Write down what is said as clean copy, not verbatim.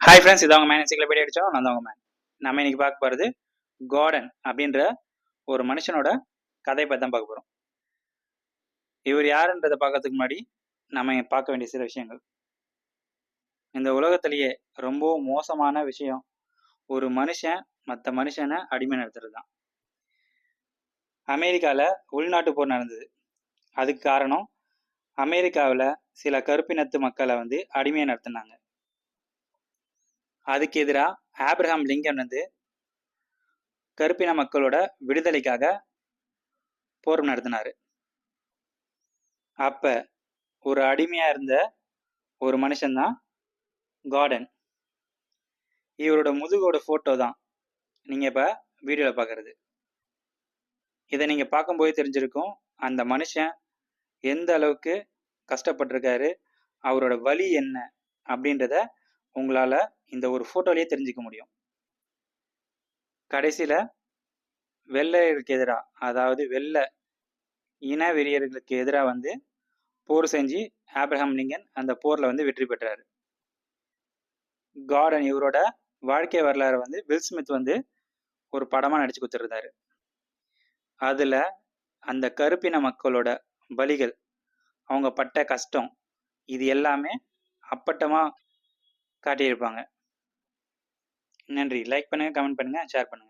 Hi friends, இது அவங்க man encyclopedia அடிச்சோம். நான் தான் உங்க மேன். நம்ம இன்னைக்கு பார்க்க போகிறது கார்டன் அப்படின்ற ஒரு மனுஷனோட கதை பற்றி தான் பார்க்க போகிறோம். இவர் யாருன்றதை பார்க்கறதுக்கு முன்னாடி நம்ம பார்க்க வேண்டிய சில விஷயங்கள். இந்த உலகத்திலேயே ரொம்ப மோசமான விஷயம் ஒரு மனுஷன் மற்ற மனுஷனை அடிமை நடத்துறது தான். அமெரிக்காவில் உள்நாட்டு போர் நடந்தது. அதுக்கு காரணம் அமெரிக்காவில் சில கருப்பினத்து மக்களை அடிமையை நடத்தினாங்க. அதுக்கு எதிராக ஆப்ரஹாம் லிங்கன் கருப்பின மக்களோட விடுதலைக்காக போர் நடத்தினாரு. அப்ப ஒரு அடிமையா இருந்த ஒரு மனுஷன்தான் கார்டன். இவரோட முதுகோட போட்டோ தான் நீங்க இப்ப வீடியோல பாக்குறது. இதை நீங்க பார்க்கும்போது தெரிஞ்சிருக்கும் அந்த மனுஷன் எந்த அளவுக்கு கஷ்டப்பட்டிருக்காரு, அவரோட வலி என்ன அப்படின்றத உங்களால இந்த ஒரு போட்டோலயே தெரிஞ்சுக்க முடியும். கடைசியில வெள்ளையருக்கு எதிராக, அதாவது வெள்ளை இன வெறியர்களுக்கு எதிராக போர் செஞ்சு ஆப்ரஹாம் லிங்கன் அந்த போர்ல வெற்றி பெற்றாரு. கார்டன் இவரோட வாழ்க்கை வரலாறு வில் ஸ்மித் ஒரு படமா நடிச்சு கொடுத்துருந்தாரு. அதுல அந்த கருப்பின மக்களோட வலிகள், அவங்க பட்ட கஷ்டம், இது எல்லாமே அப்பட்டமா காட்டியிருப்பாங்க. நன்றி. லைக் பண்ணுங்க, கமெண்ட் பண்ணுங்க, ஷேர் பண்ணுங்க.